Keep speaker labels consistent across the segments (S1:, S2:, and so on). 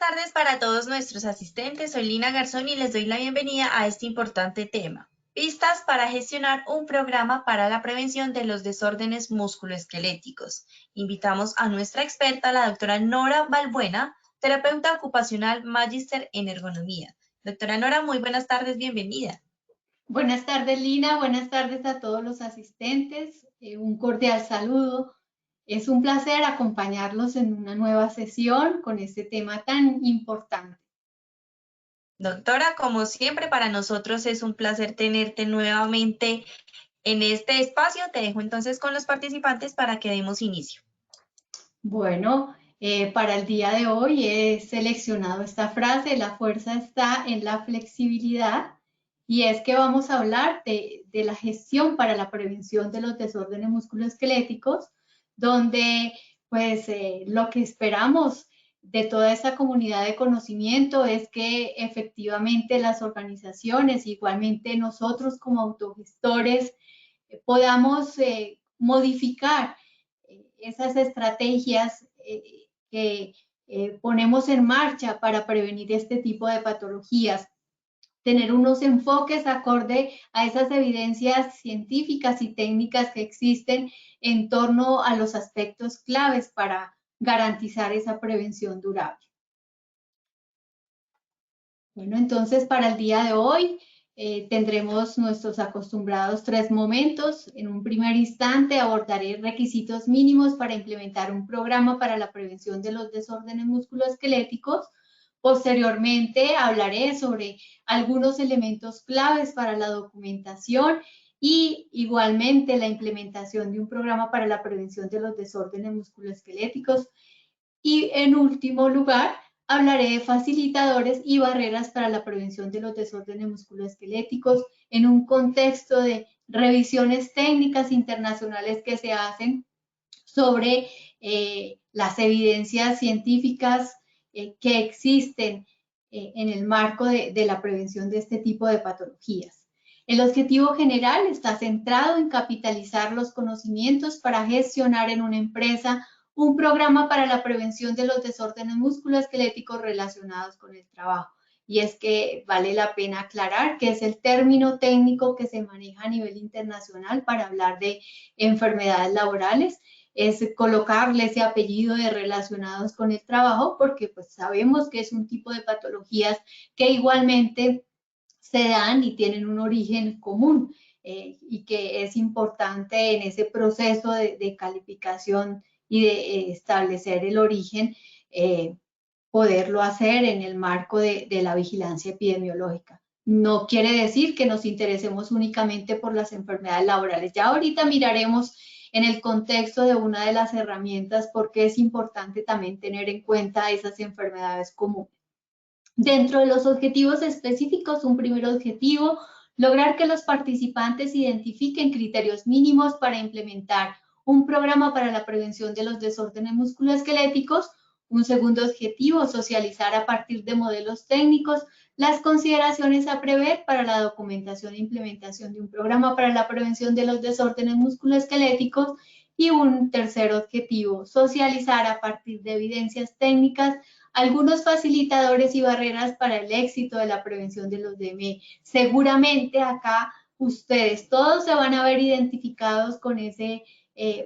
S1: tardes para todos nuestros asistentes. Soy Lina Garzón y les doy la bienvenida a este importante tema. Pistas para gestionar un programa para la prevención de los desórdenes musculoesqueléticos. Invitamos a nuestra experta, la doctora Nora Balbuena, terapeuta ocupacional, magíster en ergonomía. Doctora Nora, muy buenas tardes, bienvenida.
S2: Buenas tardes, Lina. Buenas tardes a todos los asistentes. Un cordial saludo. Es un placer acompañarlos en una nueva sesión con este tema tan importante.
S1: Doctora, como siempre, para nosotros es un placer tenerte nuevamente en este espacio. Te dejo entonces con los participantes para que demos inicio.
S2: Bueno, para el día de hoy he seleccionado esta frase: la fuerza está en la flexibilidad, y es que vamos a hablar de la gestión para la prevención de los desórdenes musculoesqueléticos, donde pues lo que esperamos de toda esta comunidad de conocimiento es que efectivamente las organizaciones, igualmente nosotros como autogestores, podamos modificar esas estrategias que ponemos en marcha para prevenir este tipo de patologías, tener unos enfoques acorde a esas evidencias científicas y técnicas que existen en torno a los aspectos claves para garantizar esa prevención durable. Bueno, entonces para el día de hoy tendremos nuestros acostumbrados 3 momentos. En un primer instante abordaré requisitos mínimos para implementar un programa para la prevención de los desórdenes musculoesqueléticos. Posteriormente hablaré sobre algunos elementos claves para la documentación y igualmente la implementación de un programa para la prevención de los desórdenes musculoesqueléticos. Y en último lugar, hablaré de facilitadores y barreras para la prevención de los desórdenes musculoesqueléticos en un contexto de revisiones técnicas internacionales que se hacen sobre las evidencias científicas que existen en el marco de la prevención de este tipo de patologías. El objetivo general está centrado en capitalizar los conocimientos para gestionar en una empresa un programa para la prevención de los desórdenes musculoesqueléticos relacionados con el trabajo. Y es que vale la pena aclarar que es el término técnico que se maneja a nivel internacional para hablar de enfermedades laborales. Es colocarle ese apellido de relacionados con el trabajo porque pues sabemos que es un tipo de patologías que igualmente se dan y tienen un origen común y que es importante en ese proceso de calificación y de establecer el origen, poderlo hacer en el marco de la vigilancia epidemiológica. No quiere decir que nos interesemos únicamente por las enfermedades laborales. Ya ahorita miraremos en el contexto de una de las herramientas porque es importante también tener en cuenta esas enfermedades comunes. Dentro de los objetivos específicos, un primer objetivo: lograr que los participantes identifiquen criterios mínimos para implementar un programa para la prevención de los desórdenes musculoesqueléticos. Un segundo objetivo: socializar a partir de modelos técnicos las consideraciones a prever para la documentación e implementación de un programa para la prevención de los desórdenes musculoesqueléticos. Y un tercer objetivo: socializar a partir de evidencias técnicas algunos facilitadores y barreras para el éxito de la prevención de los DME. Seguramente acá ustedes todos se van a ver identificados con ese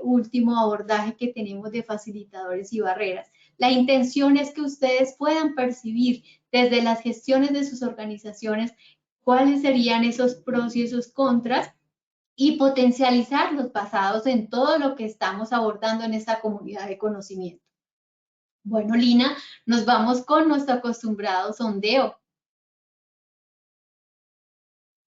S2: último abordaje que tenemos de facilitadores y barreras. La intención es que ustedes puedan percibir desde las gestiones de sus organizaciones cuáles serían esos pros y esos contras y potencializarlos basados en todo lo que estamos abordando en esta comunidad de conocimiento. Bueno, Lina, nos vamos con nuestro acostumbrado sondeo.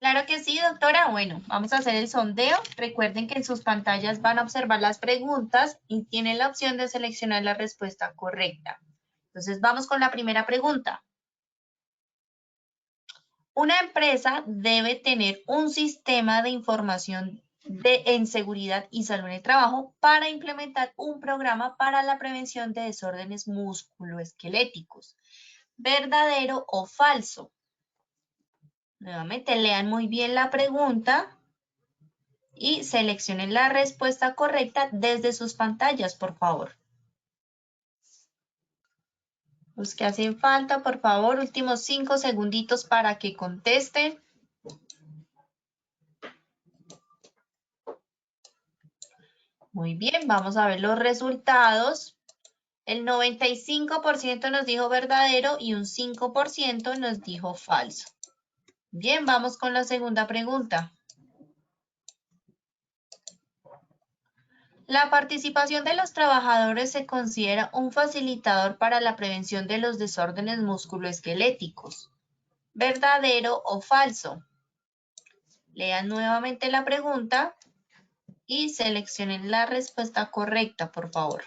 S1: Claro que sí, doctora. Bueno, vamos a hacer el sondeo. Recuerden que en sus pantallas van a observar las preguntas y tienen la opción de seleccionar la respuesta correcta. Entonces, vamos con la primera pregunta. Una empresa debe tener un sistema de información en seguridad y salud en el trabajo para implementar un programa para la prevención de desórdenes musculoesqueléticos. ¿Verdadero o falso? Nuevamente, lean muy bien la pregunta y seleccionen la respuesta correcta desde sus pantallas, por favor. Los que hacen falta, por favor, últimos 5 segunditos para que contesten. Muy bien, vamos a ver los resultados. El 95% nos dijo verdadero y un 5% nos dijo falso. Bien, vamos con la segunda pregunta. La participación de los trabajadores se considera un facilitador para la prevención de los desórdenes musculoesqueléticos. ¿Verdadero o falso? Lean nuevamente la pregunta y seleccionen la respuesta correcta, por favor.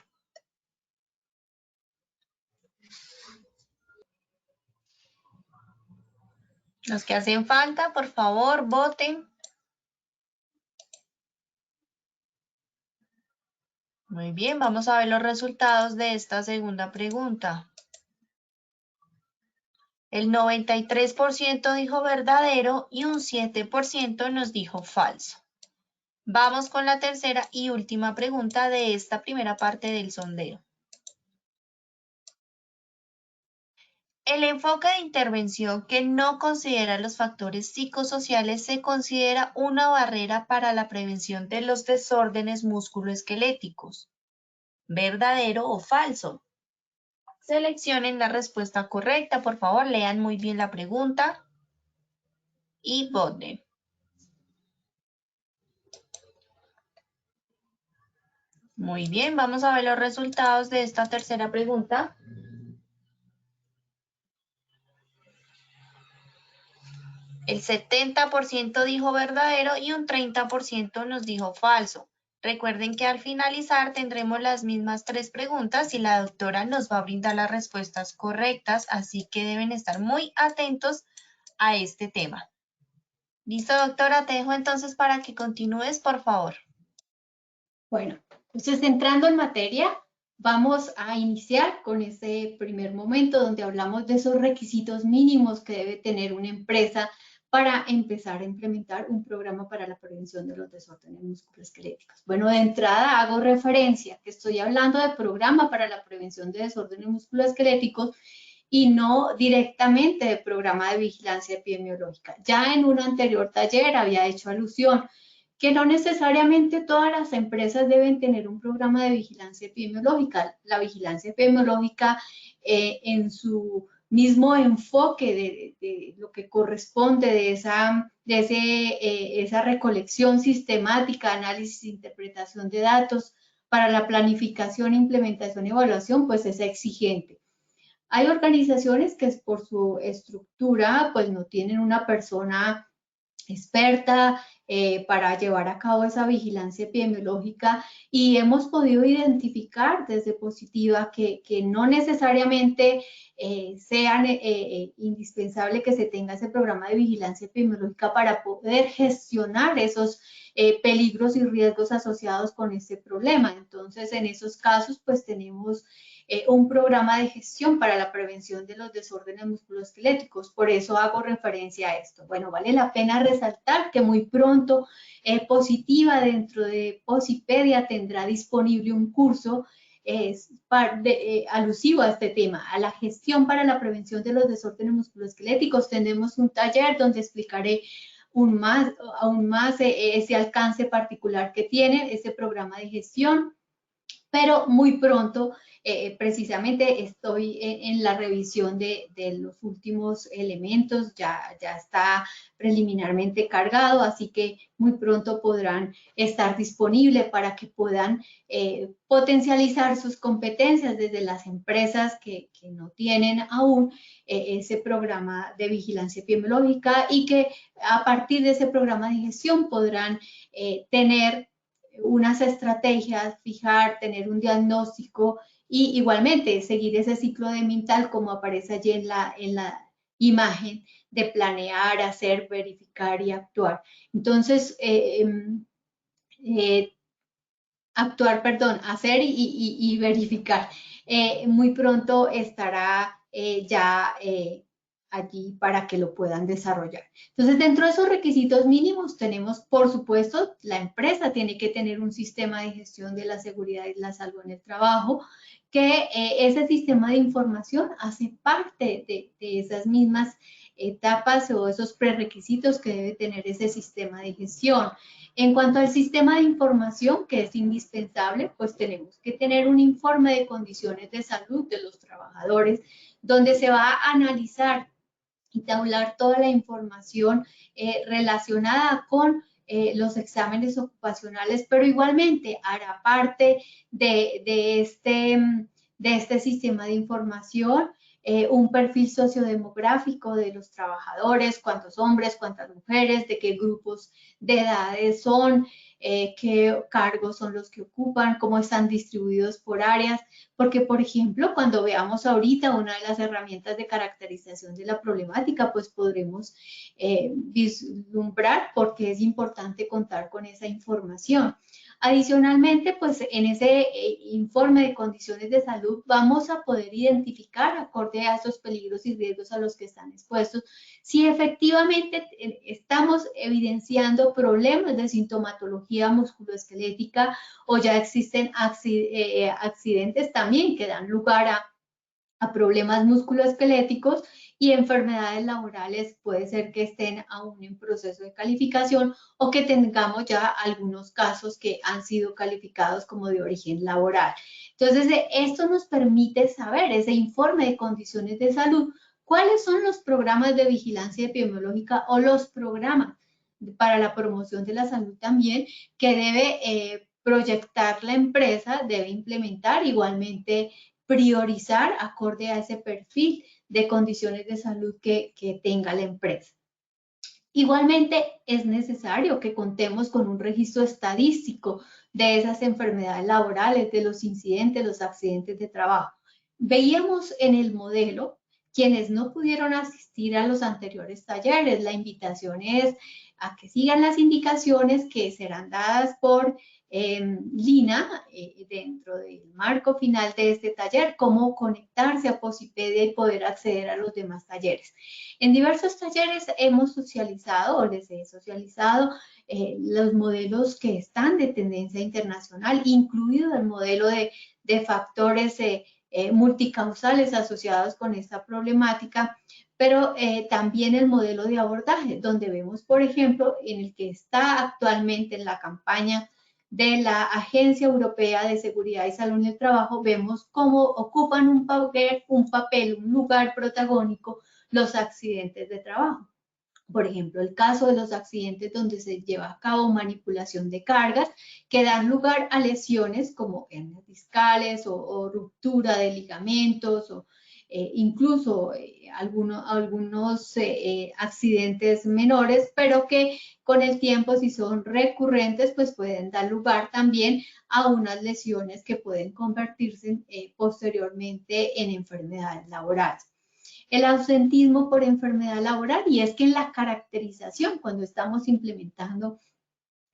S1: Los que hacen falta, por favor, voten. Muy bien, vamos a ver los resultados de esta segunda pregunta. El 93% dijo verdadero y un 7% nos dijo falso. Vamos con la tercera y última pregunta de esta primera parte del sondeo. El enfoque de intervención que no considera los factores psicosociales se considera una barrera para la prevención de los desórdenes musculoesqueléticos. ¿Verdadero o falso? Seleccionen la respuesta correcta, por favor, lean muy bien la pregunta y voten. Muy bien, vamos a ver los resultados de esta tercera pregunta. El 70% dijo verdadero y un 30% nos dijo falso. Recuerden que al finalizar tendremos las mismas 3 preguntas y la doctora nos va a brindar las respuestas correctas, así que deben estar muy atentos a este tema. Listo, doctora, te dejo entonces para que continúes, por favor.
S2: Bueno, entonces entrando en materia, vamos a iniciar con ese primer momento donde hablamos de esos requisitos mínimos que debe tener una empresa para empezar a implementar un programa para la prevención de los desórdenes musculoesqueléticos. Bueno, de entrada hago referencia que estoy hablando de programa para la prevención de desórdenes musculoesqueléticos y no directamente de programa de vigilancia epidemiológica. Ya en un anterior taller había hecho alusión que no necesariamente todas las empresas deben tener un programa de vigilancia epidemiológica. La vigilancia epidemiológica en su mismo enfoque de lo que corresponde de esa recolección sistemática, análisis e interpretación de datos para la planificación, implementación y evaluación, pues es exigente. Hay organizaciones que por su estructura pues no tienen una persona experta para llevar a cabo esa vigilancia epidemiológica y hemos podido identificar desde Positiva que no necesariamente sea indispensable que se tenga ese programa de vigilancia epidemiológica para poder gestionar esos peligros y riesgos asociados con este problema. Entonces, en esos casos, pues tenemos un programa de gestión para la prevención de los desórdenes musculoesqueléticos. Por eso hago referencia a esto. Bueno, vale la pena resaltar que muy pronto Positiva dentro de Posipedia tendrá disponible un curso alusivo a este tema, a la gestión para la prevención de los desórdenes musculoesqueléticos. Tenemos un taller donde explicaré aún más ese alcance particular que tiene ese programa de gestión, pero muy pronto, precisamente estoy en la revisión de los últimos elementos, ya está preliminarmente cargado, así que muy pronto podrán estar disponibles para que puedan potencializar sus competencias desde las empresas que no tienen aún ese programa de vigilancia epidemiológica y que a partir de ese programa de gestión podrán tener unas estrategias, tener un diagnóstico y igualmente seguir ese ciclo de Mintal como aparece allí en la imagen de planear, hacer, verificar y actuar. Entonces, hacer y verificar. Muy pronto estará ya allí para que lo puedan desarrollar. Entonces, dentro de esos requisitos mínimos tenemos, por supuesto, la empresa tiene que tener un sistema de gestión de la seguridad y la salud en el trabajo, que ese sistema de información hace parte de esas mismas etapas o esos prerequisitos que debe tener ese sistema de gestión. En cuanto al sistema de información, que es indispensable, pues tenemos que tener un informe de condiciones de salud de los trabajadores, donde se va a analizar y tabular toda la información relacionada con los exámenes ocupacionales, pero igualmente hará parte de este sistema de información un perfil sociodemográfico de los trabajadores, cuántos hombres, cuántas mujeres, de qué grupos de edades son, qué cargos son los que ocupan, cómo están distribuidos por áreas, porque, por ejemplo, cuando veamos ahorita una de las herramientas de caracterización de la problemática, pues podremos vislumbrar por qué es importante contar con esa información. Adicionalmente, pues en ese informe de condiciones de salud vamos a poder identificar, acorde a esos peligros y riesgos a los que están expuestos, si efectivamente estamos evidenciando problemas de sintomatología musculoesquelética o ya existen accidentes también que dan lugar a problemas musculoesqueléticos y enfermedades laborales puede ser que estén aún en proceso de calificación o que tengamos ya algunos casos que han sido calificados como de origen laboral. Entonces, esto nos permite saber, ese informe de condiciones de salud, cuáles son los programas de vigilancia epidemiológica o los programas para la promoción de la salud también que debe proyectar la empresa, debe implementar igualmente priorizar acorde a ese perfil de condiciones de salud que tenga la empresa. Igualmente, es necesario que contemos con un registro estadístico de esas enfermedades laborales, de los incidentes, los accidentes de trabajo. Veíamos en el modelo quienes no pudieron asistir a los anteriores talleres. La invitación es a que sigan las indicaciones que serán dadas por Lina dentro del marco final de este taller, cómo conectarse a Posipedia y poder acceder a los demás talleres. En diversos talleres hemos socializado o les he socializado los modelos que están de tendencia internacional, incluido el modelo de factores multicausales asociados con esta problemática, pero también el modelo de abordaje, donde vemos, por ejemplo, en el que está actualmente en la campaña de la Agencia Europea de Seguridad y Salud en el Trabajo, vemos cómo ocupan un lugar protagónico los accidentes de trabajo. Por ejemplo, el caso de los accidentes donde se lleva a cabo manipulación de cargas que dan lugar a lesiones como hernias discales o ruptura de ligamentos o incluso algunos accidentes menores, pero que con el tiempo, si son recurrentes, pues pueden dar lugar también a unas lesiones que pueden convertirse posteriormente en enfermedades laborales. El ausentismo por enfermedad laboral, y es que en la caracterización, cuando estamos implementando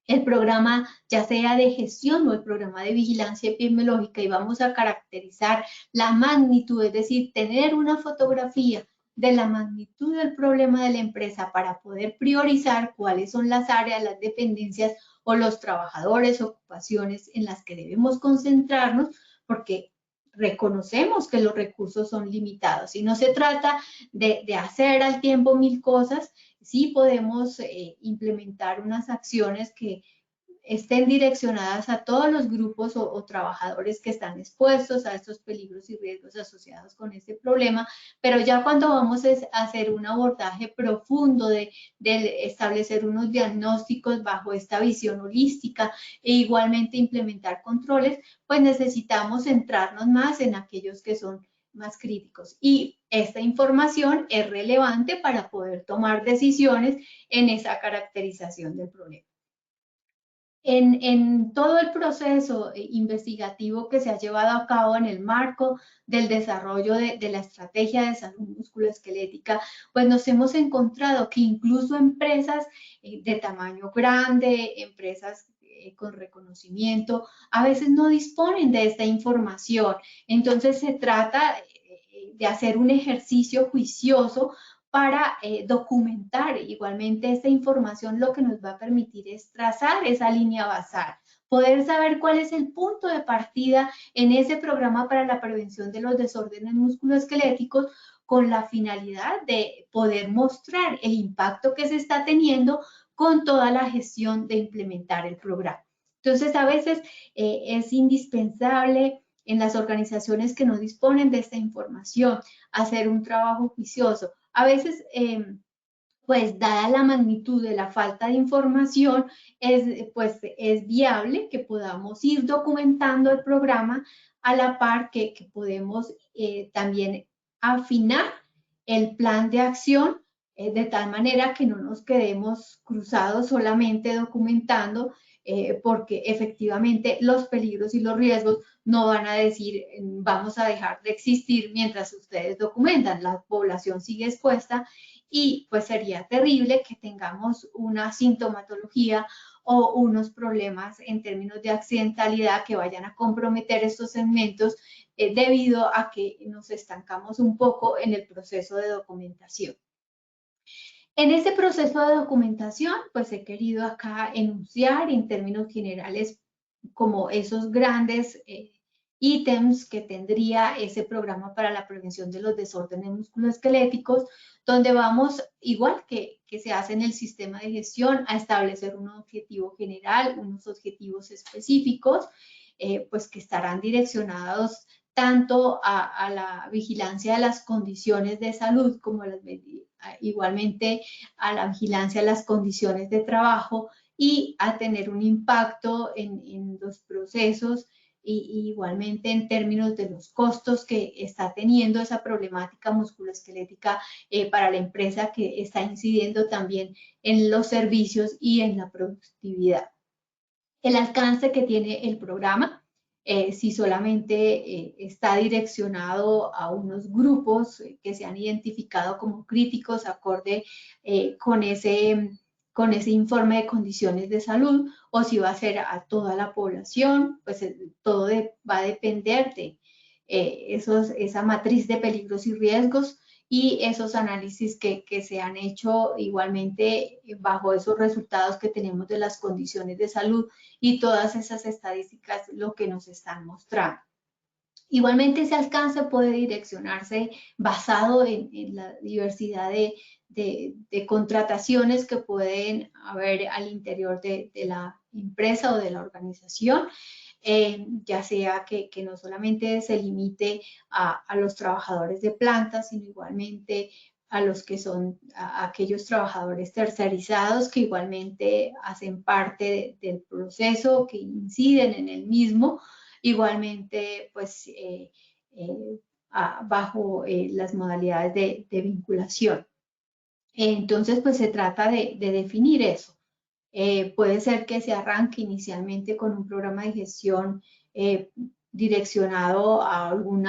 S2: el programa, ya sea de gestión o el programa de vigilancia epidemiológica, y vamos a caracterizar la magnitud, es decir, tener una fotografía de la magnitud del problema de la empresa para poder priorizar cuáles son las áreas, las dependencias o los trabajadores, ocupaciones en las que debemos concentrarnos, porque reconocemos que los recursos son limitados y no se trata de hacer al tiempo 1000 cosas. Sí podemos implementar unas acciones que estén direccionadas a todos los grupos o trabajadores que están expuestos a estos peligros y riesgos asociados con este problema, pero ya cuando vamos a hacer un abordaje profundo de establecer unos diagnósticos bajo esta visión holística e igualmente implementar controles, pues necesitamos centrarnos más en aquellos que son más críticos. Y esta información es relevante para poder tomar decisiones en esa caracterización del problema. En todo el proceso investigativo que se ha llevado a cabo en el marco del desarrollo de la estrategia de salud musculoesquelética, pues nos hemos encontrado que incluso empresas de tamaño grande, empresas con reconocimiento, a veces no disponen de esta información. Entonces se trata de hacer un ejercicio juicioso para documentar igualmente esta información. Lo que nos va a permitir es trazar esa línea basal, poder saber cuál es el punto de partida en ese programa para la prevención de los desórdenes musculoesqueléticos, con la finalidad de poder mostrar el impacto que se está teniendo con toda la gestión de implementar el programa. Entonces, a veces es indispensable en las organizaciones que no disponen de esta información hacer un trabajo juicioso. A veces, pues dada la magnitud de la falta de información, es viable que podamos ir documentando el programa a la par que podemos también afinar el plan de acción de tal manera que no nos quedemos cruzados solamente documentando, porque efectivamente los peligros y los riesgos no van a decir vamos a dejar de existir mientras ustedes documentan. La población sigue expuesta y pues sería terrible que tengamos una sintomatología o unos problemas en términos de accidentalidad que vayan a comprometer estos segmentos debido a que nos estancamos un poco en el proceso de documentación. En este proceso de documentación, pues he querido acá enunciar en términos generales como esos grandes ítems que tendría ese programa para la prevención de los desórdenes musculoesqueléticos, donde vamos, igual que se hace en el sistema de gestión, a establecer un objetivo general, unos objetivos específicos, pues que estarán direccionados tanto a la vigilancia de las condiciones de salud como igualmente a la vigilancia de las condiciones de trabajo y a tener un impacto en los procesos y igualmente en términos de los costos que está teniendo esa problemática musculoesquelética para la empresa, que está incidiendo también en los servicios y en la productividad. El alcance que tiene el programa, si solamente está direccionado a unos grupos que se han identificado como críticos acorde con ese informe de condiciones de salud, o si va a ser a toda la población, pues todo va a depender de esa matriz de peligros y riesgos y esos análisis que se han hecho igualmente bajo esos resultados que tenemos de las condiciones de salud y todas esas estadísticas lo que nos están mostrando. Igualmente ese alcance puede direccionarse basado en la diversidad de contrataciones que pueden haber al interior de la empresa o de la organización. Ya sea que no solamente se limite a los trabajadores de planta, sino igualmente a los que son aquellos trabajadores tercerizados que igualmente hacen parte del proceso, que inciden en el mismo, igualmente pues bajo las modalidades de vinculación. Entonces pues se trata de definir eso. Puede ser que se arranque inicialmente con un programa de gestión direccionado a algún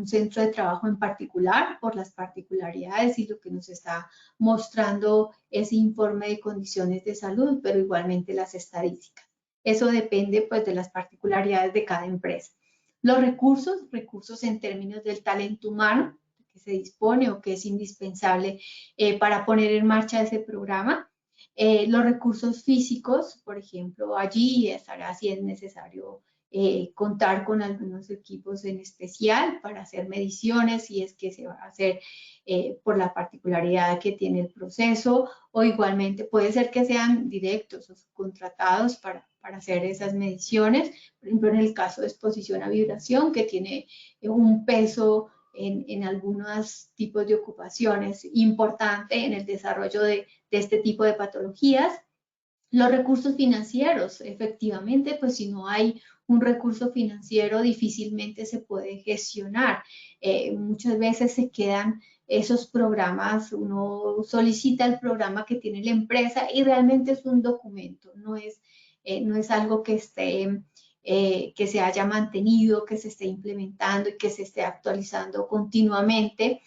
S2: centro de trabajo en particular por las particularidades y lo que nos está mostrando ese informe de condiciones de salud, pero igualmente las estadísticas. Eso depende pues de las particularidades de cada empresa. Los recursos en términos del talento humano que se dispone o que es indispensable para poner en marcha ese programa. Los recursos físicos, por ejemplo, allí estará si es necesario contar con algunos equipos en especial para hacer mediciones si es que se va a hacer por la particularidad que tiene el proceso, o igualmente puede ser que sean directos o subcontratados para hacer esas mediciones. Por ejemplo, en el caso de exposición a vibración, que tiene un peso en algunos tipos de ocupaciones importante en el desarrollo de este tipo de patologías. Los recursos financieros, efectivamente, pues si no hay un recurso financiero difícilmente se puede gestionar. Muchas veces se quedan esos programas, uno solicita el programa que tiene la empresa y realmente es un documento, no es algo que esté que se haya mantenido, que se esté implementando y que se esté actualizando continuamente.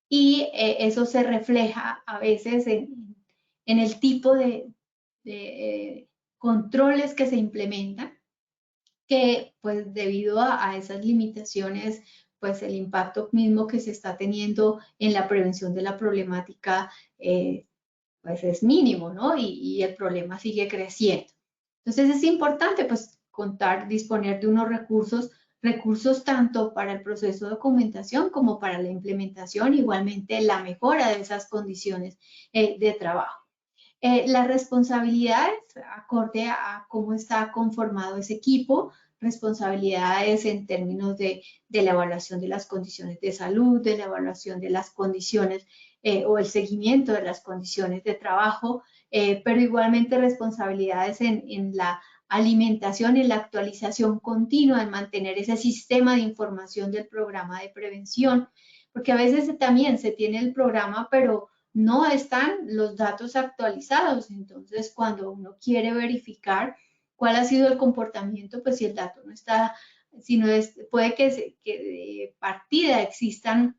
S2: Y eso se refleja a veces en el tipo de controles que se implementan, que pues debido a esas limitaciones pues el impacto mismo que se está teniendo en la prevención de la problemática pues es mínimo, ¿no? Y el problema sigue creciendo. Entonces es importante pues disponer de unos recursos tanto para el proceso de documentación como para la implementación, igualmente la mejora de esas condiciones de trabajo. Las responsabilidades, acorde a cómo está conformado ese equipo, responsabilidades en términos de la evaluación de las condiciones de salud, de la evaluación de las condiciones o el seguimiento de las condiciones de trabajo, pero igualmente responsabilidades en la alimentación, en la actualización continua, en mantener ese sistema de información del programa de prevención, porque a veces también se tiene el programa, pero no están los datos actualizados. Entonces, cuando uno quiere verificar cuál ha sido el comportamiento, pues si el dato no está, si no es, puede que de partida existan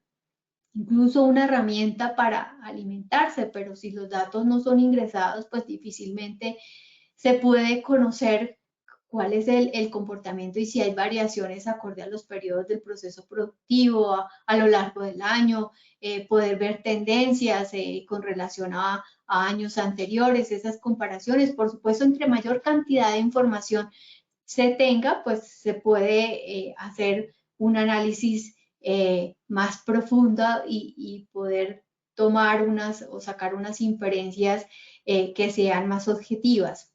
S2: incluso una herramienta para alimentarse, pero si los datos no son ingresados, pues difícilmente se puede conocer cuál es el comportamiento y si hay variaciones acorde a los periodos del proceso productivo a lo largo del año, poder ver tendencias con relación a años anteriores, esas comparaciones. Por supuesto, entre mayor cantidad de información se tenga, pues se puede hacer un análisis más profunda y poder tomar o sacar unas inferencias que sean más objetivas.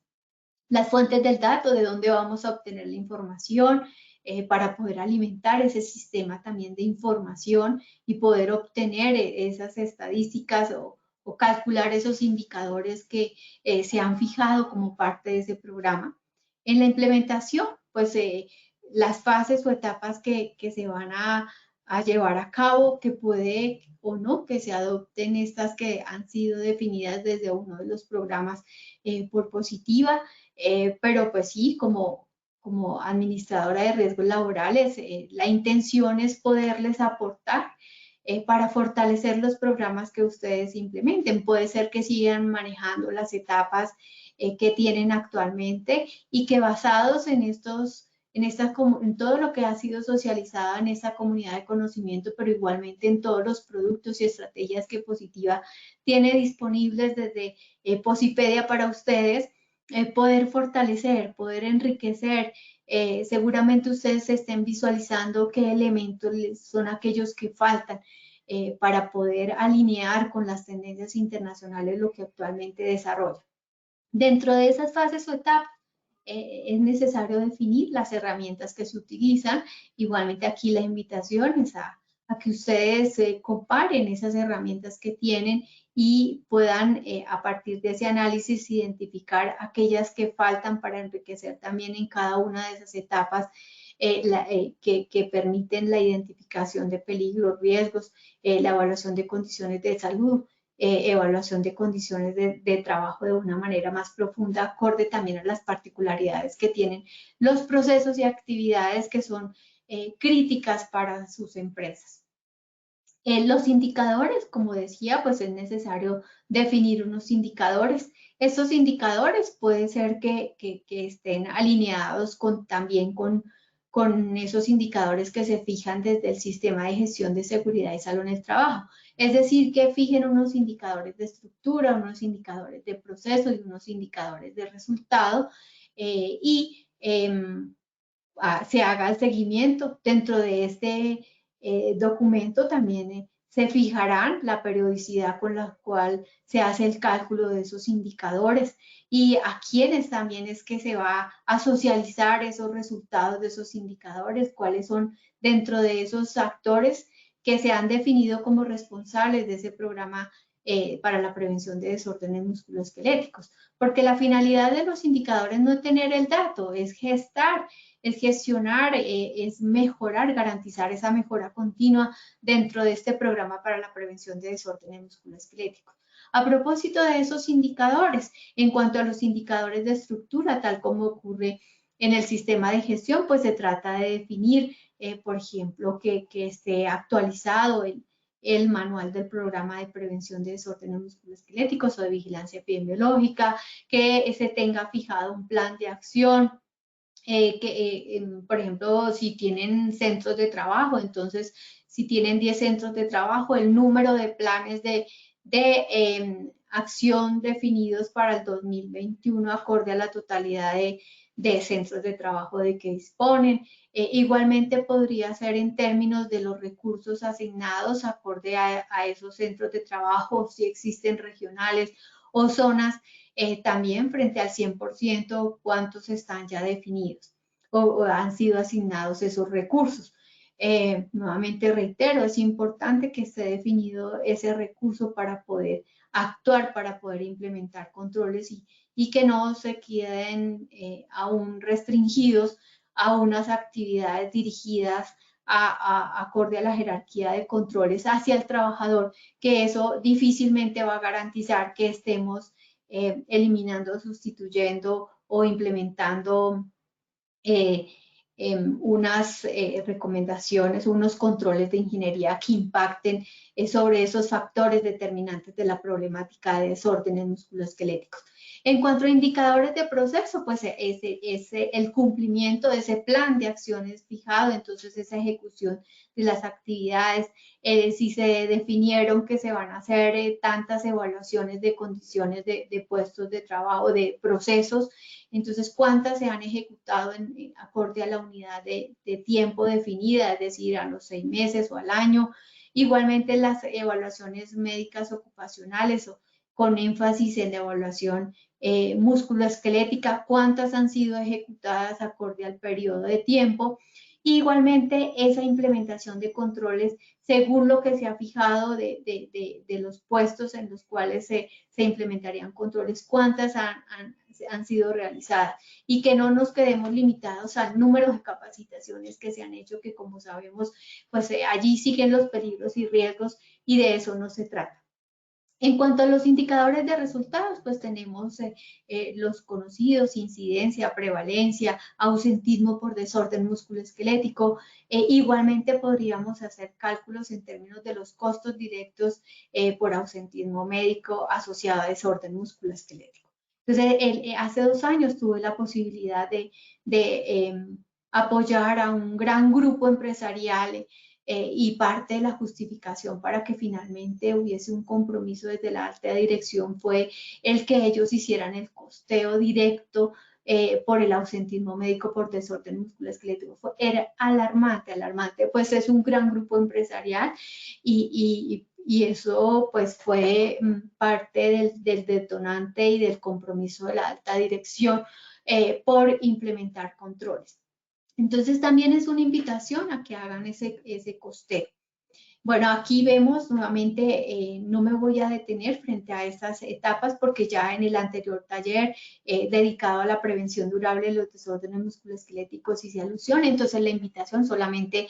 S2: Las fuentes del dato, de dónde vamos a obtener la información para poder alimentar ese sistema también de información y poder obtener esas estadísticas o calcular esos indicadores que se han fijado como parte de ese programa. En la implementación, pues las fases o etapas que se van a llevar a cabo, que puede o no que se adopten estas que han sido definidas desde uno de los programas por positiva, pero pues sí, como administradora de riesgos laborales, la intención es poderles aportar para fortalecer los programas que ustedes implementen. Puede ser que sigan manejando las etapas que tienen actualmente y que basados en en todo lo que ha sido socializado en esta comunidad de conocimiento, pero igualmente en todos los productos y estrategias que Positiva tiene disponibles desde Posipedia para ustedes, poder fortalecer, poder enriquecer. Seguramente ustedes estén visualizando qué elementos son aquellos que faltan para poder alinear con las tendencias internacionales lo que actualmente desarrolla. Dentro de esas fases o etapas, es necesario definir las herramientas que se utilizan. Igualmente aquí la invitación es a que ustedes comparen esas herramientas que tienen y puedan a partir de ese análisis identificar aquellas que faltan para enriquecer también en cada una de esas etapas que permiten la identificación de peligros, riesgos, la evaluación de condiciones de salud, evaluación de condiciones de trabajo de una manera más profunda, acorde también a las particularidades que tienen los procesos y actividades que son críticas para sus empresas. Los indicadores, como decía, pues es necesario definir unos indicadores. Estos indicadores puede ser que estén alineados también con esos indicadores que se fijan desde el sistema de gestión de seguridad y salud en el trabajo. Es decir, que fijen unos indicadores de estructura, unos indicadores de proceso y unos indicadores de resultado y se haga el seguimiento. Dentro de este documento también se fijarán la periodicidad con la cual se hace el cálculo de esos indicadores y a quiénes también es que se va a socializar esos resultados de esos indicadores, cuáles son dentro de esos actores que se han definido como responsables de ese programa para la prevención de desórdenes musculoesqueléticos. Porque la finalidad de los indicadores no es tener el dato, es gestionar, es mejorar, garantizar esa mejora continua dentro de este programa para la prevención de desórdenes musculoesqueléticos. A propósito de esos indicadores, en cuanto a los indicadores de estructura, tal como ocurre en el sistema de gestión, pues se trata de definir, por ejemplo, que esté actualizado el manual del programa de prevención de desórdenes musculoesqueléticos o de vigilancia epidemiológica, que se tenga fijado un plan de acción por ejemplo, si tienen centros de trabajo, entonces si tienen 10 centros de trabajo, el número de planes de acción definidos para el 2021 acorde a la totalidad de centros de trabajo de que disponen. Igualmente podría ser en términos de los recursos asignados acorde a esos centros de trabajo, si existen regionales o zonas, también frente al 100%, cuántos están ya definidos o han sido asignados esos recursos. Nuevamente reitero, es importante que esté definido ese recurso para poder actuar, para poder implementar controles y que no se queden aún restringidos a unas actividades dirigidas acorde a la jerarquía de controles hacia el trabajador, que eso difícilmente va a garantizar que estemos eliminando, sustituyendo o implementando unas recomendaciones, unos controles de ingeniería que impacten sobre esos factores determinantes de la problemática de desórdenes musculoesqueléticos. En cuanto a indicadores de proceso, pues el cumplimiento de ese plan de acciones fijado, entonces esa ejecución de las actividades, si se definieron que se van a hacer tantas evaluaciones de condiciones de puestos de trabajo, de procesos, entonces cuántas se han ejecutado acorde a la unidad de tiempo definida, es decir, a los 6 meses o al año. Igualmente las evaluaciones médicas ocupacionales o con énfasis en la evaluación musculoesquelética, cuántas han sido ejecutadas acorde al periodo de tiempo. Igualmente, esa implementación de controles según lo que se ha fijado de los puestos en los cuales se implementarían controles, cuántas han sido realizadas y que no nos quedemos limitados al número de capacitaciones que se han hecho, que como sabemos, pues allí siguen los peligros y riesgos y de eso no se trata. En cuanto a los indicadores de resultados, pues tenemos los conocidos: incidencia, prevalencia, ausentismo por desorden musculoesquelético. Igualmente podríamos hacer cálculos en términos de los costos directos por ausentismo médico asociado a desorden musculoesquelético. Entonces, hace 2 años tuve la posibilidad de apoyar a un gran grupo empresarial y parte de la justificación para que finalmente hubiese un compromiso desde la alta dirección fue el que ellos hicieran el costeo directo por el ausentismo médico por desorden musculoesquelético. Era alarmante, pues es un gran grupo empresarial y eso pues fue parte del detonante y del compromiso de la alta dirección por implementar controles. Entonces también es una invitación a que hagan ese costeo. Bueno, aquí vemos nuevamente, no me voy a detener frente a estas etapas porque ya en el anterior taller dedicado a la prevención durable de los desórdenes musculoesqueléticos hice alusión, entonces la invitación solamente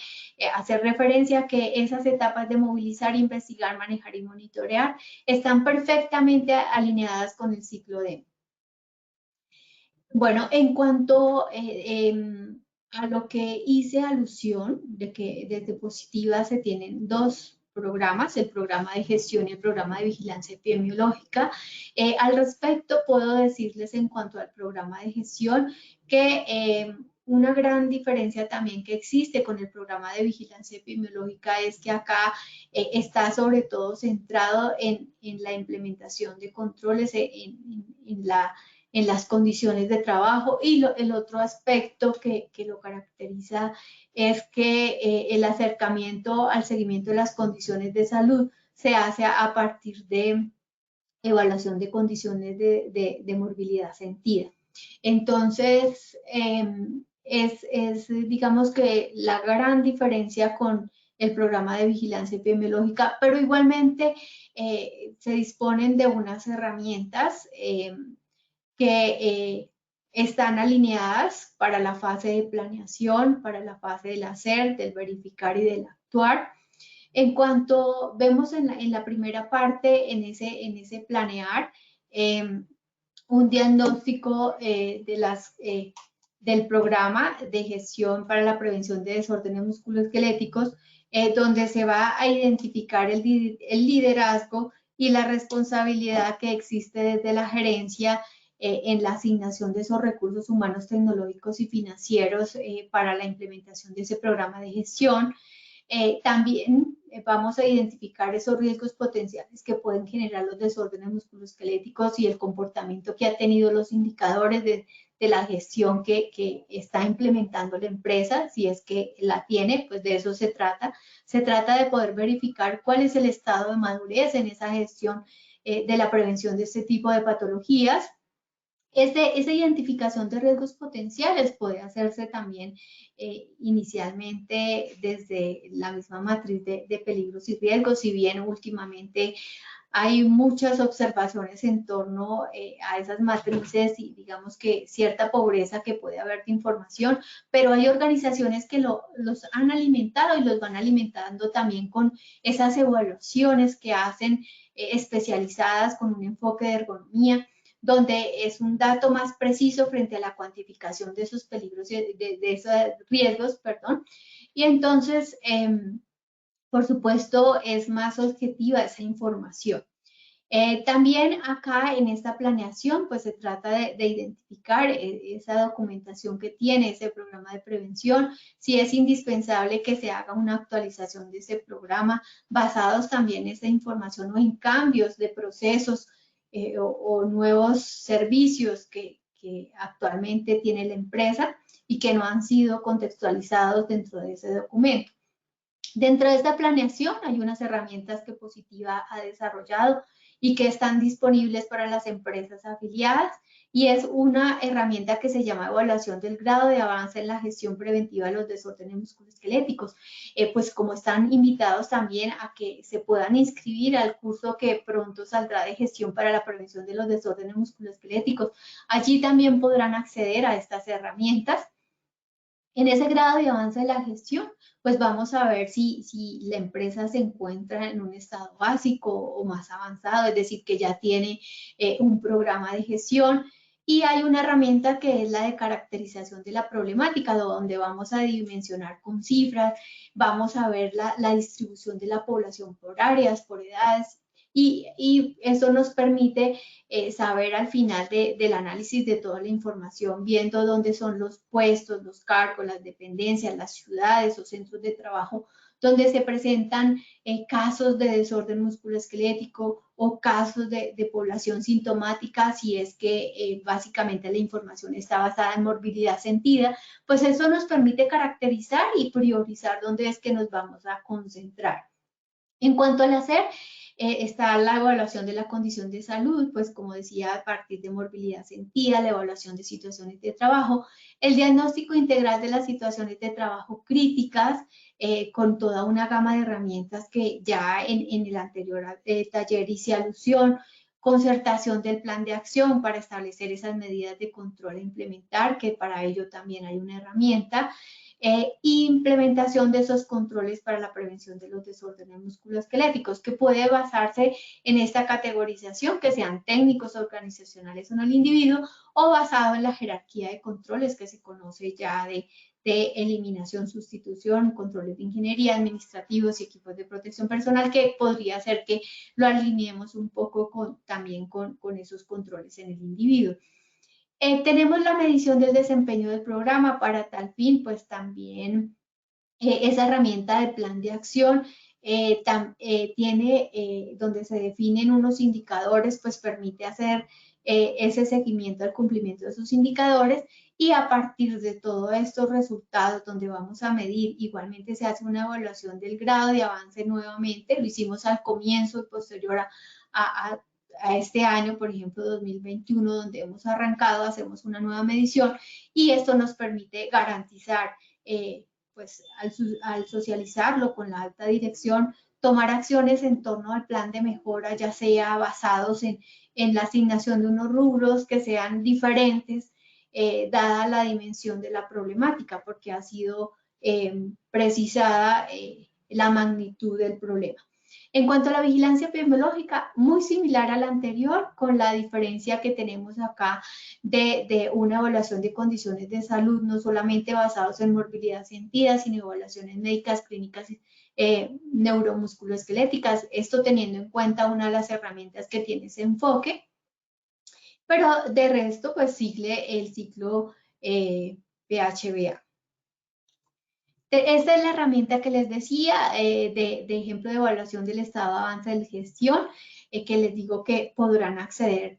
S2: hacer referencia a que esas etapas de movilizar, investigar, manejar y monitorear están perfectamente alineadas con el ciclo D. Bueno, en cuanto a lo que hice alusión, de que desde Positiva se tienen 2 programas, el programa de gestión y el programa de vigilancia epidemiológica. Al respecto, puedo decirles en cuanto al programa de gestión que una gran diferencia también que existe con el programa de vigilancia epidemiológica es que acá está sobre todo centrado en la implementación de controles, en las condiciones de trabajo, y el otro aspecto que lo caracteriza es que el acercamiento al seguimiento de las condiciones de salud se hace a partir de evaluación de condiciones de morbilidad sentida. Entonces, digamos que la gran diferencia con el programa de vigilancia epidemiológica, pero igualmente se disponen de unas herramientas que están alineadas para la fase de planeación, para la fase del hacer, del verificar y del actuar. En cuanto vemos en la primera parte, en ese planear, un diagnóstico del programa de gestión para la prevención de desórdenes musculoesqueléticos, donde se va a identificar el liderazgo y la responsabilidad que existe desde la gerencia en la asignación de esos recursos humanos, tecnológicos y financieros para la implementación de ese programa de gestión. También vamos a identificar esos riesgos potenciales que pueden generar los desórdenes musculoesqueléticos y el comportamiento que ha tenido los indicadores de la gestión que está implementando la empresa, si es que la tiene, pues de eso se trata. Se trata de poder verificar cuál es el estado de madurez en esa gestión de la prevención de este tipo de patologías. Esa identificación de riesgos potenciales puede hacerse también inicialmente desde la misma matriz de peligros y riesgos, si bien últimamente hay muchas observaciones en torno a esas matrices y digamos que cierta pobreza que puede haber de información, pero hay organizaciones que los han alimentado y los van alimentando también con esas evaluaciones que hacen especializadas con un enfoque de ergonomía, donde es un dato más preciso frente a la cuantificación de esos peligros, de esos riesgos, perdón. Y entonces, por supuesto, es más objetiva esa información. También acá en esta planeación, pues se trata de identificar esa documentación que tiene ese programa de prevención, si es indispensable que se haga una actualización de ese programa, basados también en esa información o en cambios de procesos o nuevos servicios que actualmente tiene la empresa y que no han sido contextualizados dentro de ese documento. Dentro de esta planeación hay unas herramientas que Positiva ha desarrollado y que están disponibles para las empresas afiliadas, y es una herramienta que se llama evaluación del grado de avance en la gestión preventiva de los desórdenes musculoesqueléticos. Pues como están invitados también a que se puedan inscribir al curso que pronto saldrá de gestión para la prevención de los desórdenes musculoesqueléticos, allí también podrán acceder a estas herramientas. En ese grado de avance de la gestión, pues vamos a ver si la empresa se encuentra en un estado básico o más avanzado, es decir, que ya tiene un programa de gestión. Y hay una herramienta que es la de caracterización de la problemática, donde vamos a dimensionar con cifras, vamos a ver la distribución de la población por áreas, por edades, y eso nos permite saber al final del análisis de toda la información, viendo dónde son los puestos, los cargos, las dependencias, las ciudades o centros de trabajo, donde se presentan casos de desorden musculoesquelético o casos de población sintomática, si es que básicamente la información está basada en morbilidad sentida, pues eso nos permite caracterizar y priorizar dónde es que nos vamos a concentrar. En cuanto al hacer, está la evaluación de la condición de salud, pues como decía, a partir de morbilidad sentida, la evaluación de situaciones de trabajo, el diagnóstico integral de las situaciones de trabajo críticas, con toda una gama de herramientas que ya en el anterior taller hice alusión, concertación del plan de acción para establecer esas medidas de control a implementar, que para ello también hay una herramienta, implementación de esos controles para la prevención de los desórdenes musculoesqueléticos, que puede basarse en esta categorización, que sean técnicos, organizacionales o en el individuo, o basado en la jerarquía de controles que se conoce ya de eliminación, sustitución, controles de ingeniería, administrativos y equipos de protección personal, que podría ser que lo alineemos un poco también con esos controles en el individuo. Tenemos la medición del desempeño del programa. Para tal fin, pues también esa herramienta de plan de acción tiene donde se definen unos indicadores, pues permite hacer ese seguimiento al cumplimiento de esos indicadores, y a partir de todos estos resultados donde vamos a medir, igualmente se hace una evaluación del grado de avance nuevamente. Lo hicimos al comienzo y posterior a este año, por ejemplo, 2021, donde hemos arrancado, hacemos una nueva medición, y esto nos permite garantizar, pues al socializarlo con la alta dirección, tomar acciones en torno al plan de mejora, ya sea basados en la asignación de unos rubros que sean diferentes, dada la dimensión de la problemática, porque ha sido precisada la magnitud del problema. En cuanto a la vigilancia epidemiológica, muy similar a la anterior, con la diferencia que tenemos acá de una evaluación de condiciones de salud, no solamente basados en morbilidad sentida, sino evaluaciones médicas, clínicas, neuromusculoesqueléticas, esto teniendo en cuenta una de las herramientas que tiene ese enfoque. pero de resto pues sigue el ciclo PHBA. Esta es la herramienta que les decía de ejemplo de evaluación del estado de avance de gestión, que les digo que podrán acceder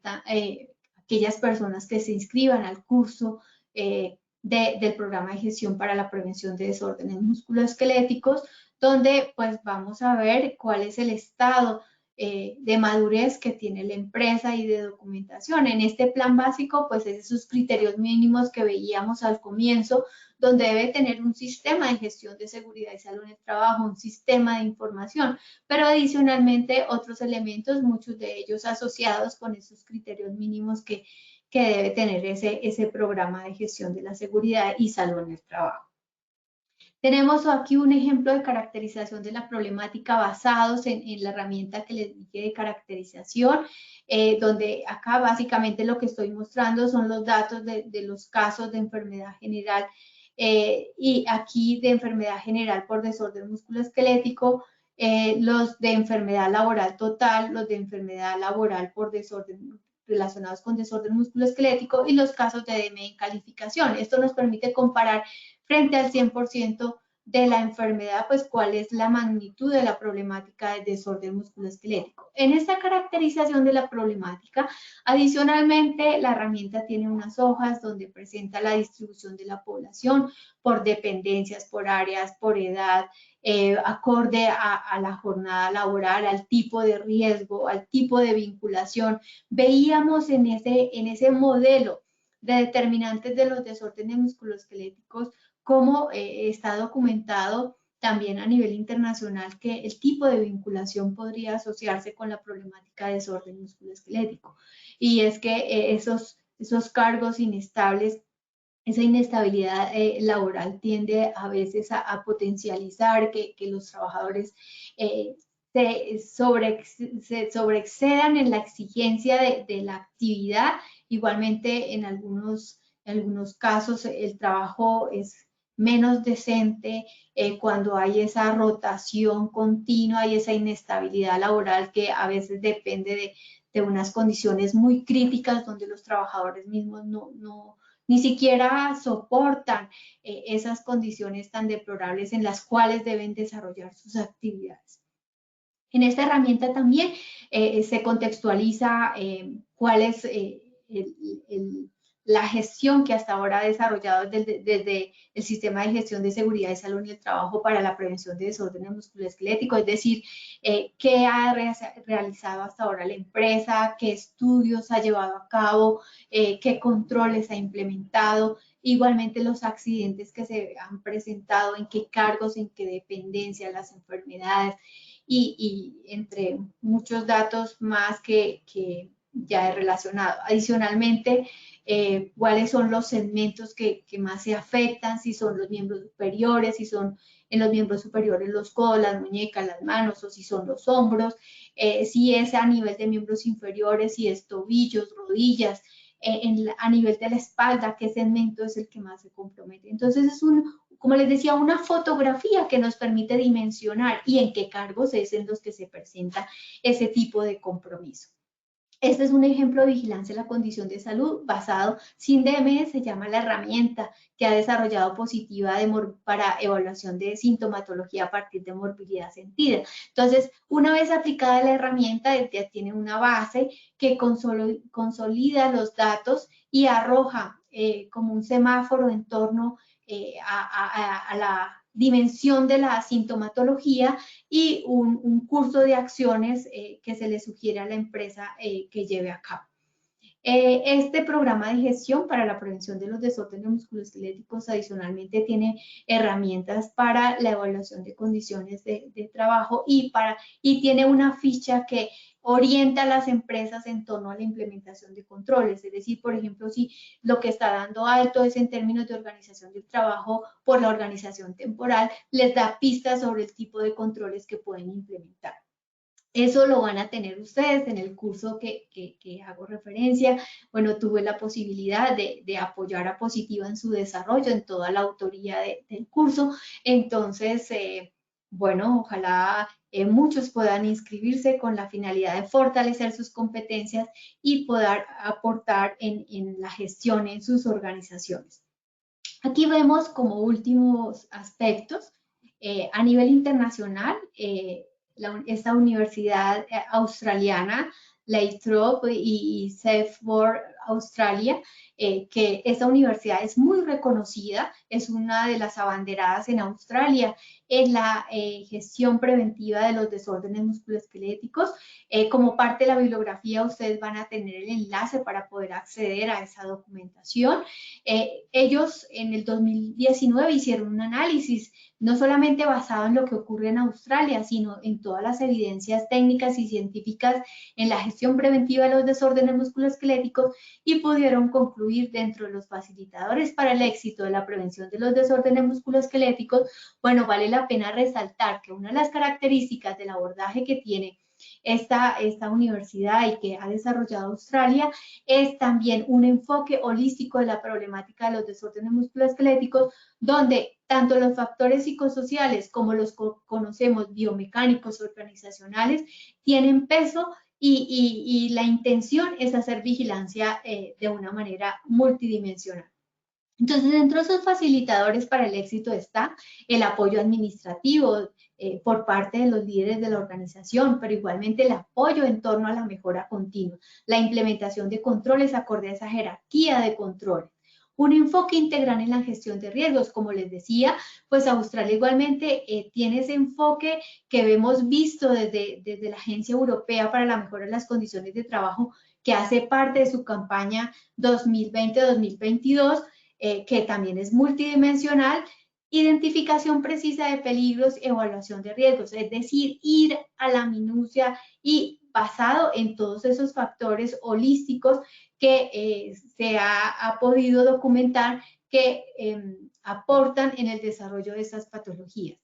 S2: aquellas personas que se inscriban al curso del programa de gestión para la prevención de desórdenes musculoesqueléticos, donde pues vamos a ver cuál es el estado de madurez que tiene la empresa y de documentación. En este plan básico, pues esos criterios mínimos que veíamos al comienzo, donde debe tener un sistema de gestión de seguridad y salud en el trabajo, un sistema de información, pero adicionalmente otros elementos, muchos de ellos asociados con esos criterios mínimos que debe tener ese programa de gestión de la seguridad y salud en el trabajo. Tenemos aquí un ejemplo de caracterización de la problemática basados en la herramienta que les dije de caracterización, donde acá básicamente lo que estoy mostrando son los datos de los casos de enfermedad general y aquí de enfermedad general por desorden musculoesquelético, los de enfermedad laboral total, los de enfermedad laboral por desorden relacionados con desorden musculoesquelético y los casos de DME en calificación. Esto nos permite comparar frente al 100% de la enfermedad, pues cuál es la magnitud de la problemática del desorden musculoesquelético. En esta caracterización de la problemática, adicionalmente, la herramienta tiene unas hojas donde presenta la distribución de la población por dependencias, por áreas, por edad, acorde a la jornada laboral, al tipo de riesgo, al tipo de vinculación. Veíamos en ese modelo de determinantes de los desórdenes musculoesqueléticos cómo está documentado también a nivel internacional que el tipo de vinculación podría asociarse con la problemática de desorden musculoesquelético. Y es que esos cargos inestables, esa inestabilidad laboral tiende a veces a potencializar que los trabajadores se sobreexcedan en la exigencia de la actividad. Igualmente, en algunos casos, el trabajo es menos decente cuando hay esa rotación continua y esa inestabilidad laboral que a veces depende de unas condiciones muy críticas donde los trabajadores mismos ni siquiera soportan esas condiciones tan deplorables en las cuales deben desarrollar sus actividades. En esta herramienta también se contextualiza cuál es la gestión que hasta ahora ha desarrollado desde el sistema de gestión de seguridad y salud en el trabajo para la prevención de desórdenes musculoesqueléticos, es decir, qué ha realizado hasta ahora la empresa, qué estudios ha llevado a cabo, qué controles ha implementado, igualmente los accidentes que se han presentado, en qué cargos, en qué dependencia, las enfermedades y entre muchos datos más que ya he relacionado. Adicionalmente, cuáles son los segmentos que más se afectan, si son los miembros superiores, si son en los miembros superiores los codos, las muñecas, las manos, o si son los hombros, si es a nivel de miembros inferiores, si es tobillos, rodillas, a nivel de la espalda, qué segmento es el que más se compromete. Entonces es como les decía, una fotografía que nos permite dimensionar y en qué cargos es en los que se presenta ese tipo de compromiso. Este es un ejemplo de vigilancia de la condición de salud basado, SINDM se llama la herramienta que ha desarrollado Positiva para evaluación de sintomatología a partir de morbilidad sentida. Entonces, una vez aplicada la herramienta, ya tiene una base que consolida los datos y arroja como un semáforo en torno a la dimensión de la sintomatología y un curso de acciones que se le sugiere a la empresa que lleve a cabo. Este programa de gestión para la prevención de los desórdenes musculoesqueléticos adicionalmente tiene herramientas para la evaluación de condiciones de trabajo y tiene una ficha que orienta a las empresas en torno a la implementación de controles. Es decir, por ejemplo, si lo que está dando alto es en términos de organización del trabajo por la organización temporal, les da pistas sobre el tipo de controles que pueden implementar. Eso lo van a tener ustedes en el curso que hago referencia. Bueno, tuve la posibilidad de apoyar a Positiva en su desarrollo, en toda la autoría del curso. Entonces, bueno, ojalá muchos puedan inscribirse con la finalidad de fortalecer sus competencias y poder aportar en la gestión en sus organizaciones. Aquí vemos como últimos aspectos, a nivel internacional, esta universidad australiana, Lathrop y Safeworth Australia, que esta universidad es muy reconocida, es una de las abanderadas en Australia en la gestión preventiva de los desórdenes musculoesqueléticos. Como parte de la bibliografía, ustedes van a tener el enlace para poder acceder a esa documentación. Ellos en el 2019 hicieron un análisis no solamente basado en lo que ocurre en Australia, sino en todas las evidencias técnicas y científicas en la gestión preventiva de los desórdenes musculoesqueléticos y pudieron concluir dentro de los facilitadores para el éxito de la prevención de los desórdenes musculoesqueléticos. Bueno, vale la pena resaltar que una de las características del abordaje que tiene esta universidad y que ha desarrollado Australia es también un enfoque holístico de la problemática de los desórdenes musculoesqueléticos, donde tanto los factores psicosociales como los conocemos biomecánicos organizacionales tienen peso y la intención es hacer vigilancia de una manera multidimensional. Entonces, dentro de esos facilitadores para el éxito está el apoyo administrativo por parte de los líderes de la organización, pero igualmente el apoyo en torno a la mejora continua, la implementación de controles acorde a esa jerarquía de controles. Un enfoque integral en la gestión de riesgos, como les decía, pues Australia igualmente tiene ese enfoque que hemos visto desde la Agencia Europea para la Mejora de las Condiciones de Trabajo, que hace parte de su campaña 2020-2022, que también es multidimensional, identificación precisa de peligros, evaluación de riesgos, es decir, ir a la minucia y basado en todos esos factores holísticos que se ha podido documentar que aportan en el desarrollo de estas patologías.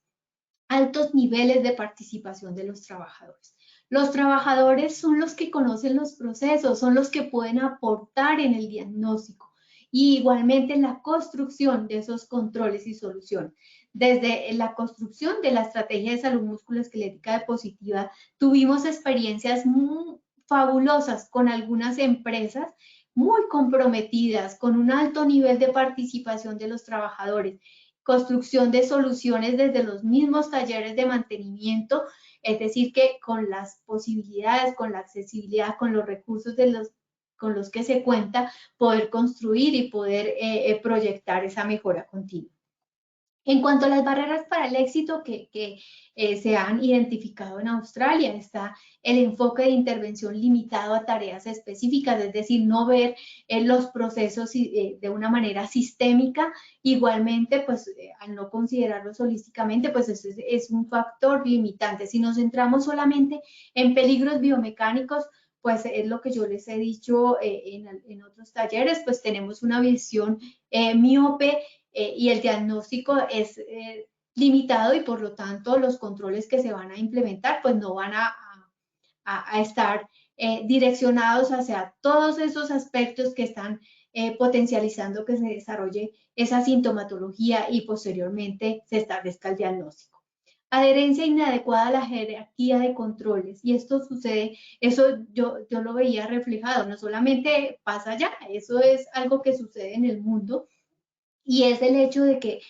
S2: Altos niveles de participación de los trabajadores. Los trabajadores son los que conocen los procesos, son los que pueden aportar en el diagnóstico y igualmente en la construcción de esos controles y soluciones. Desde la construcción de la estrategia de salud musculoesquelética positiva, tuvimos experiencias muy fabulosas con algunas empresas muy comprometidas, con un alto nivel de participación de los trabajadores, construcción de soluciones desde los mismos talleres de mantenimiento, es decir, que con las posibilidades, con la accesibilidad, con los recursos con los que se cuenta, poder construir y poder proyectar esa mejora continua. En cuanto a las barreras para el éxito que se han identificado en Australia, está el enfoque de intervención limitado a tareas específicas, es decir, no ver los procesos de una manera sistémica. Igualmente, pues al no considerarlos holísticamente, pues eso es un factor limitante. Si nos centramos solamente en peligros biomecánicos, pues es lo que yo les he dicho en otros talleres, pues tenemos una visión miope y el diagnóstico es limitado y por lo tanto los controles que se van a implementar pues no van a estar direccionados hacia todos esos aspectos que están potencializando que se desarrolle esa sintomatología y posteriormente se establezca el diagnóstico. Adherencia inadecuada a la jerarquía de controles, y esto sucede, eso yo lo veía reflejado, no solamente pasa allá, eso es algo que sucede en el mundo, y es el hecho de que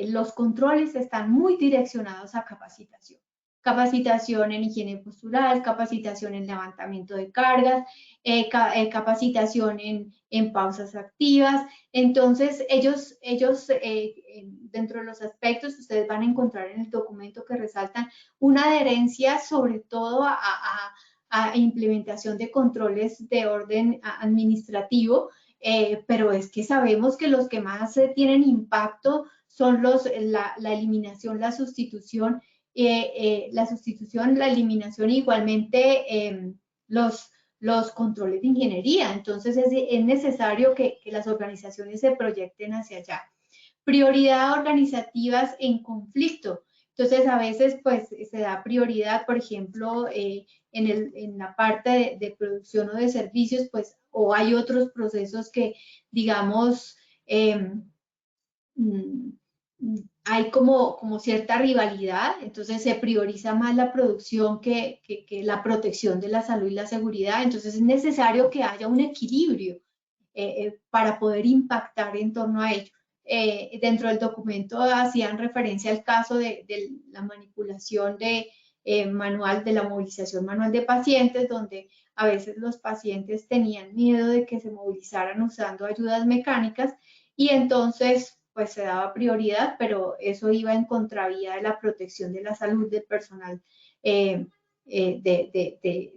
S2: los controles están muy direccionados a capacitación. Capacitación en higiene postural, capacitación en levantamiento de cargas, capacitación en pausas activas. Entonces, ellos dentro de los aspectos, ustedes van a encontrar en el documento que resaltan una adherencia sobre todo a implementación de controles de orden administrativo, pero es que sabemos que los que más tienen impacto son la eliminación, la sustitución, la eliminación, igualmente los controles de ingeniería. Entonces es necesario que las organizaciones se proyecten hacia allá. Prioridad organizativas en conflicto. Entonces, a veces, pues, se da prioridad, por ejemplo, en la parte de producción o de servicios, pues, o hay otros procesos que, digamos, hay como cierta rivalidad, entonces se prioriza más la producción que la protección de la salud y la seguridad, entonces es necesario que haya un equilibrio para poder impactar en torno a ello. Dentro del documento hacían referencia al caso de la manipulación de manual, de la movilización manual de pacientes, donde a veces los pacientes tenían miedo de que se movilizaran usando ayudas mecánicas y entonces pues se daba prioridad, pero eso iba en contravía de la protección de la salud del personal de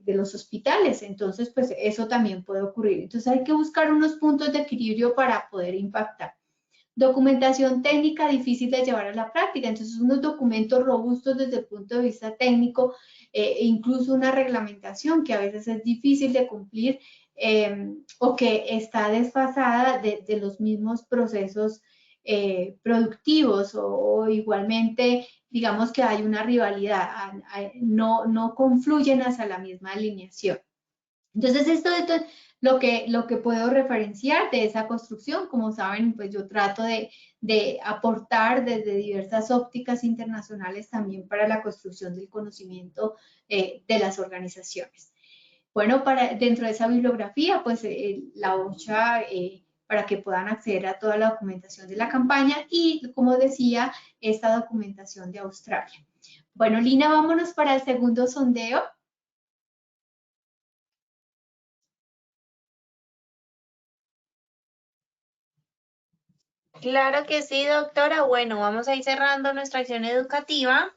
S2: los hospitales. Entonces, pues eso también puede ocurrir. Entonces hay que buscar unos puntos de equilibrio para poder impactar. Documentación técnica difícil de llevar a la práctica, entonces unos documentos robustos desde el punto de vista técnico, incluso una reglamentación que a veces es difícil de cumplir o que está desfasada de los mismos procesos productivos o igualmente digamos que hay una rivalidad, no confluyen hacia la misma alineación. Entonces, esto es lo que puedo referenciar de esa construcción. Como saben, pues yo trato de aportar desde diversas ópticas internacionales también para la construcción del conocimiento de las organizaciones. Bueno, dentro de esa bibliografía, pues la OCHA, para que puedan acceder a toda la documentación de la campaña y, como decía, esta documentación de Australia. Bueno, Lina, vámonos para el segundo sondeo.
S1: Claro que sí, doctora. Bueno, vamos a ir cerrando nuestra acción educativa.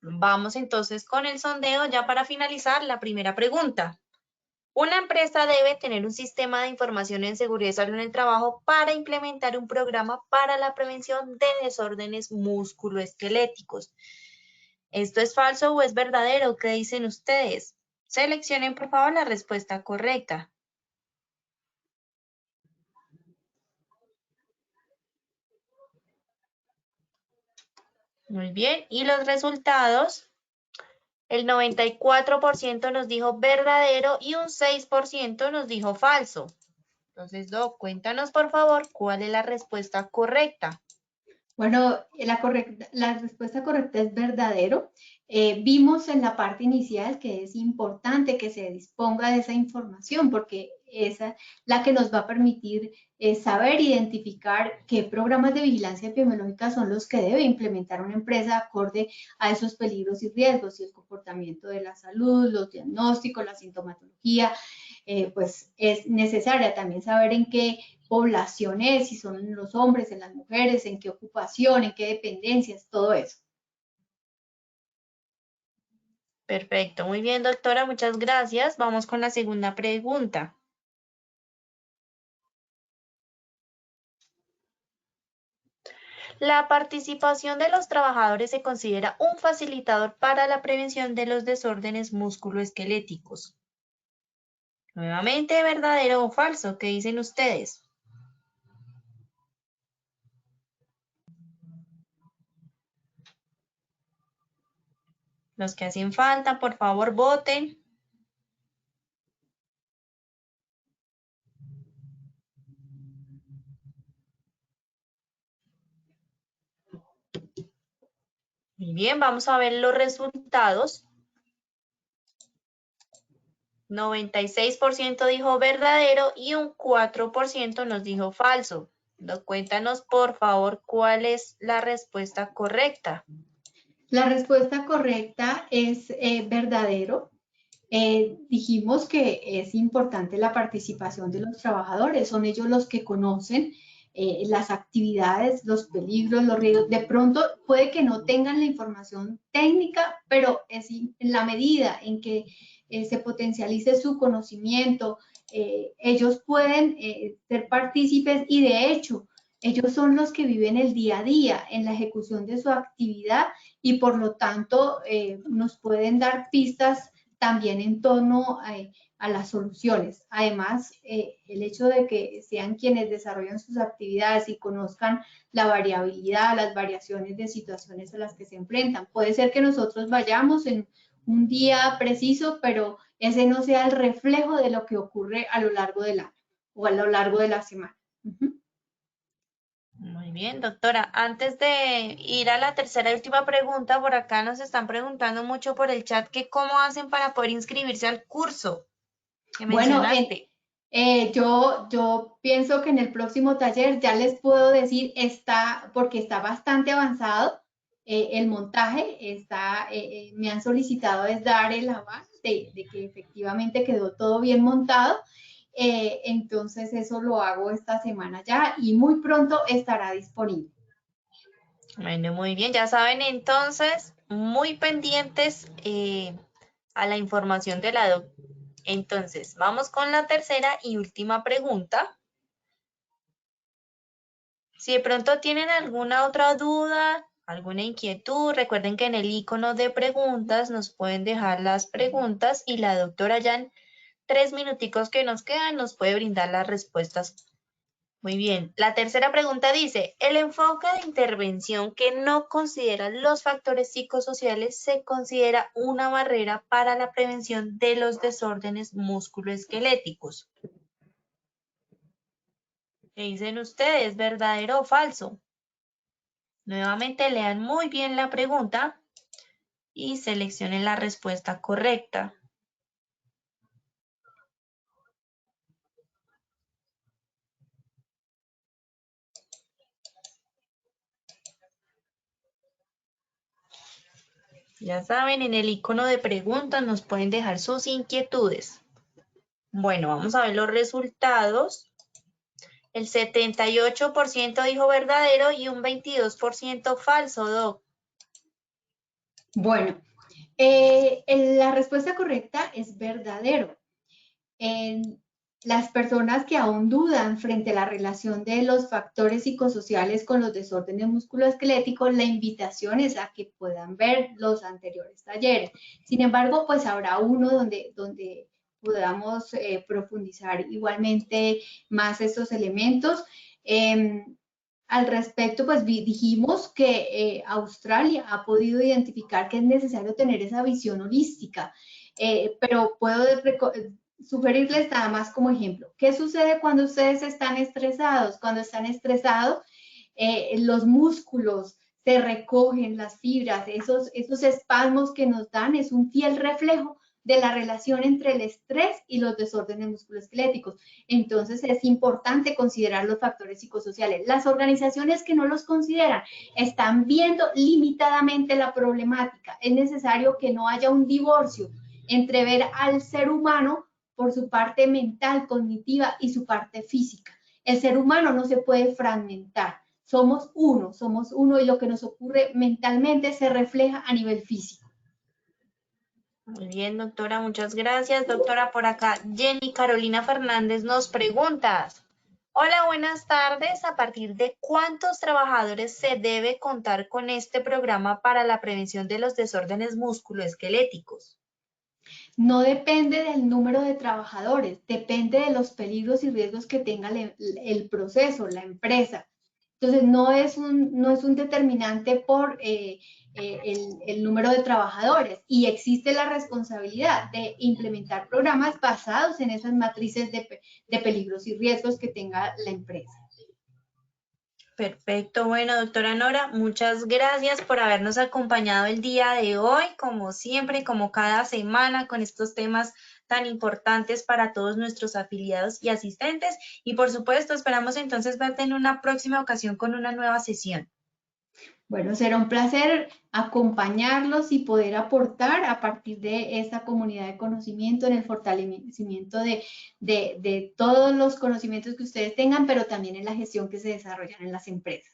S1: Vamos entonces con el sondeo ya para finalizar la primera pregunta. Una empresa debe tener un sistema de información en seguridad y salud en el trabajo para implementar un programa para la prevención de desórdenes musculoesqueléticos. ¿Esto es falso o es verdadero? ¿Qué dicen ustedes? Seleccionen por favor la respuesta correcta. Muy bien, y los resultados, el 94% nos dijo verdadero y un 6% nos dijo falso. Entonces, Doc, cuéntanos por favor cuál es la respuesta correcta.
S2: Bueno, la respuesta correcta es verdadero. Vimos en la parte inicial que es importante que se disponga de esa información porque esa es la que nos va a permitir saber identificar qué programas de vigilancia epidemiológica son los que debe implementar una empresa acorde a esos peligros y riesgos y el comportamiento de la salud, los diagnósticos, la sintomatología, pues es necesaria también saber en qué poblaciones, si son en los hombres, en las mujeres, en qué ocupación, en qué dependencias, todo eso.
S1: Perfecto, muy bien, doctora, muchas gracias. Vamos con la segunda pregunta. La participación de los trabajadores se considera un facilitador para la prevención de los desórdenes musculoesqueléticos. Nuevamente, ¿verdadero o falso? ¿Qué dicen ustedes? Los que hacen falta, por favor, voten. Muy bien, vamos a ver los resultados. 96% dijo verdadero y un 4% nos dijo falso. Cuéntanos, por favor, cuál es la respuesta correcta.
S2: La respuesta correcta es verdadero. Dijimos que es importante la participación de los trabajadores, son ellos los que conocen las actividades, los peligros, los riesgos. De pronto puede que no tengan la información técnica, pero es en la medida en que se potencialice su conocimiento, ellos pueden ser partícipes y de hecho ellos son los que viven el día a día en la ejecución de su actividad y por lo tanto nos pueden dar pistas también en torno a las soluciones. Además, el hecho de que sean quienes desarrollan sus actividades y conozcan la variabilidad, las variaciones de situaciones a las que se enfrentan. Puede ser que nosotros vayamos en un día preciso, pero ese no sea el reflejo de lo que ocurre a lo largo del año o a lo largo de la semana.
S1: Muy bien, doctora. Antes de ir a la tercera y última pregunta, por acá nos están preguntando mucho por el chat que cómo hacen para poder inscribirse al curso que
S2: Bueno,
S1: mencionaste.
S2: yo pienso que en el próximo taller ya les puedo decir, porque está bastante avanzado el montaje, me han solicitado es dar el avance de que efectivamente quedó todo bien montado. Entonces eso lo hago esta semana ya y muy pronto estará disponible.
S1: Bueno, muy bien, ya saben entonces, muy pendientes a la información de la doc. Entonces, vamos con la tercera y última pregunta. Si de pronto tienen alguna otra duda, alguna inquietud, recuerden que en el icono de preguntas nos pueden dejar las preguntas y la doctora ya en 3 minuticos que nos quedan nos puede brindar las respuestas. Muy bien. La tercera pregunta dice, el enfoque de intervención que no considera los factores psicosociales se considera una barrera para la prevención de los desórdenes musculoesqueléticos. ¿Qué dicen ustedes? ¿Verdadero o falso? Nuevamente lean muy bien la pregunta y seleccionen la respuesta correcta. Ya saben, en el icono de preguntas nos pueden dejar sus inquietudes. Bueno, vamos a ver los resultados. El 78% dijo verdadero y un 22% falso, Doc.
S2: Bueno, la respuesta correcta es verdadero. Las personas que aún dudan frente a la relación de los factores psicosociales con los desórdenes musculoesqueléticos, la invitación es a que puedan ver los anteriores talleres. Sin embargo, pues habrá uno donde podamos profundizar igualmente más estos elementos. Al respecto, pues dijimos que Australia ha podido identificar que es necesario tener esa visión holística, pero puedo sugerirles nada más como ejemplo. ¿Qué sucede cuando ustedes están estresados? Cuando están estresados, los músculos se recogen, las fibras, esos espasmos que nos dan es un fiel reflejo de la relación entre el estrés y los desórdenes musculoesqueléticos. Entonces es importante considerar los factores psicosociales. Las organizaciones que no los consideran están viendo limitadamente la problemática. Es necesario que no haya un divorcio entre ver al ser humano por su parte mental, cognitiva y su parte física. El ser humano no se puede fragmentar. Somos uno y lo que nos ocurre mentalmente se refleja a nivel físico.
S1: Muy bien, doctora, muchas gracias. Doctora, por acá, Jenny Carolina Fernández nos pregunta. Hola, buenas tardes. ¿A partir de cuántos trabajadores se debe contar con este programa para la prevención de los desórdenes musculoesqueléticos?
S2: No depende del número de trabajadores, depende de los peligros y riesgos que tenga el proceso, la empresa. Entonces, no es un determinante por el número de trabajadores y existe la responsabilidad de implementar programas basados en esas matrices de peligros y riesgos que tenga la empresa.
S1: Perfecto, bueno, doctora Nora, muchas gracias por habernos acompañado el día de hoy, como siempre, como cada semana, con estos temas tan importantes para todos nuestros afiliados y asistentes. Y por supuesto, esperamos entonces verte en una próxima ocasión con una nueva sesión.
S2: Bueno, será un placer acompañarlos y poder aportar a partir de esta comunidad de conocimiento en el fortalecimiento de todos los conocimientos que ustedes tengan, pero también en la gestión que se desarrollan en las empresas.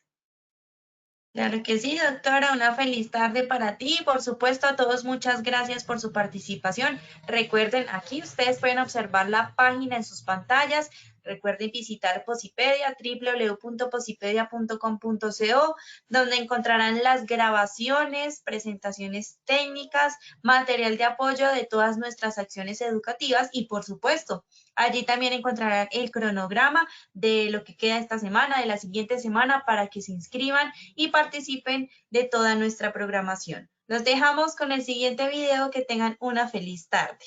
S1: Claro que sí, doctora, una feliz tarde para ti. Por supuesto, a todos muchas gracias por su participación. Recuerden, aquí ustedes pueden observar la página en sus pantallas. Recuerden visitar Posipedia, www.posipedia.com.co, donde encontrarán las grabaciones, presentaciones técnicas, material de apoyo de todas nuestras acciones educativas y, por supuesto, allí también encontrarán el cronograma de lo que queda esta semana, de la siguiente semana, para que se inscriban y participen de toda nuestra programación. Los dejamos con el siguiente video. Que tengan una feliz tarde.